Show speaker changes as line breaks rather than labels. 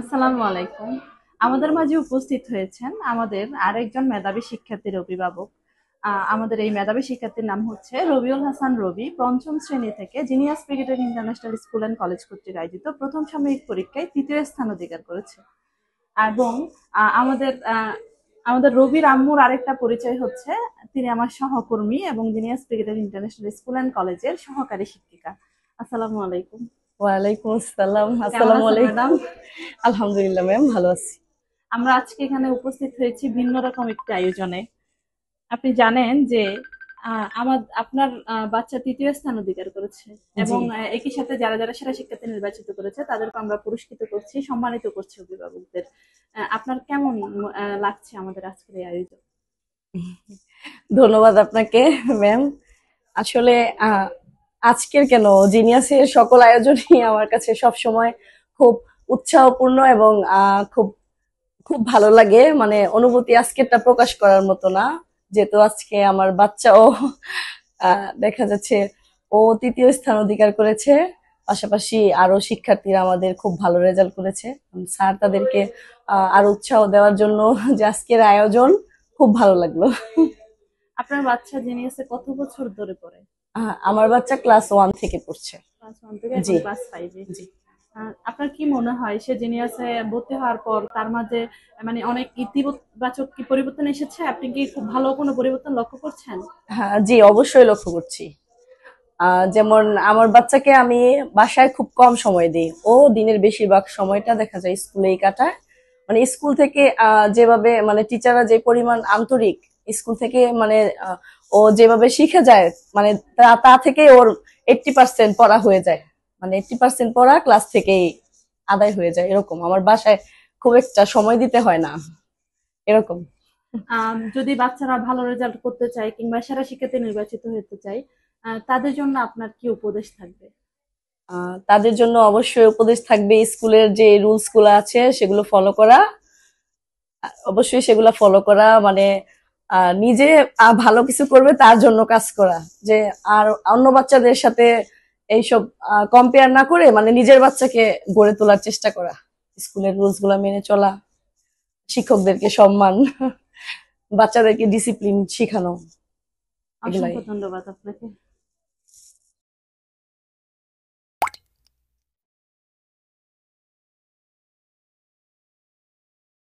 আসসালামু আলাইকুম। আমাদের মাঝে উপস্থিত হয়েছেন আমাদের আরেকজন মেধাবী শিক্ষার্থীর অভিভাবক। আমাদের এই মেধাবী শিক্ষার্থীর নাম হচ্ছে রবিউল হাসান রবি। পঞ্চম শ্রেণী থেকে genius brigade international school and college কর্তৃক আয়োজিত প্রথম সাময়িক পরীক্ষায় তৃতীয় স্থান অধিকার করেছে। এবং আমাদের রবির আম্মুর আরেকটা পরিচয় হচ্ছে তিনি আমার সহকর্মী এবং genius brigade international school and কলেজের সহকারী শিক্ষিকা। আসসালামু আলাইকুম।
ওয়ালাইকুম আসসালাম।
কেমন
আসসালামু
আছেন ম্যাডাম?
আলাইকুম। আলহামদুলিল্লাহ ম্যাম, ভালো আছি।
আমরা আজকে এখানে উপস্থিত হয়েছি ভিন্ন রকম একটি আয়োজনে। আপনি জানেন যে আপনার বাচ্চা তৃতীয় স্থান অধিকার করেছে
জি।
এবং একই সাথে যারা যারা সেরা শিক্ষার্থী নির্বাচিত করেছে তাদেরকে আমরা পুরস্কৃত করছি, সম্মানিত করছি অভিভাবকদের। আপনার কেমন লাগছে আমাদের আজকের এই আয়োজন?
ধন্যবাদ আপনাকে ম্যাম। আসলে আহ, আজকের কেন, জিনিয়াসের সকল আয়োজনই আমার কাছে সব সময় খুব উৎসাহপূর্ণ এবং খুব খুব ভালো লাগে। মানে অনুভূতি আজকেরটা প্রকাশ করার মতো না, যেহেতু আজকে আমার বাচ্চাও দেখা যাচ্ছে ও তৃতীয় স্থান অধিকার করেছে। পাশাপাশি আরো শিক্ষার্থীরা আমাদের খুব ভালো রেজাল্ট করেছে। স্যার তাদেরকে আরো উৎসাহ দেওয়ার জন্য যে আজকের আয়োজন, খুব ভালো লাগলো।
আপনার বাচ্চা জিনিয়াসে কত বছর ধরে পড়ে?
আমার বাচ্চা ক্লাস 1 থেকে পড়ছে।
ক্লাস 1 থেকে এখন
জি।
ক্লাস 5-এ।
জি।
আপনার কি মনে হয় সে জিনিয়াসে ভর্তি হওয়ার পর তার মাঝে মানে অনেক ইতিবাচক কি পরিবর্তন এসেছে? আপনি কি খুব ভালো কোনো পরিবর্তন লক্ষ্য করছেন?
হ্যাঁ, জি, অবশ্যই লক্ষ্য করছি। যেমন আমার বাচ্চাকে আমি বাসায় খুব কম সময় দিই, ও দিনের বেশিরভাগ সময়টা দেখা যায় স্কুলেই কাটায়। মানে স্কুল থেকে যেভাবে মানে টিচাররা যে পরিমাণ আন্তরিক, স্কুল থেকে মানে ও যেভাবে শিখে যায়, মানে তা থেকে ওর 80% পড়া হয়ে যায়। মানে 80% পড়া ক্লাস থেকেই আদায় হয়ে যায়। এরকম আমার বাসায় খুব একটা সময় দিতে হয় না, এরকম।
যদি বাচ্চারা ভালো রেজাল্ট করতে চায় কিংবা সেরা শিক্ষার্থী নির্বাচিত হতে চায়, তাদের জন্য আপনার কি উপদেশ থাকবে?
তাদের জন্য অবশ্যই উপদেশ থাকবে স্কুলের যে রুলস গুলো আছে সেগুলো ফলো করা। অবশ্যই সেগুলো ফলো করা মানে নিজে ভালো কিছু করবে তার জন্য কাজ করা। যে আর অন্য বাচ্চাদের সাথে এইসব কম্পেয়ার না করে মানে নিজের বাচ্চাকে গড়ে তোলার চেষ্টা করা, স্কুলের রুলস গুলা মেনে চলা, শিক্ষকদেরকে সম্মান, বাচ্চাদেরকে ডিসিপ্লিন শিখানো, এগুলাই।
অসংখ্য ধন্যবাদ আপনাকে।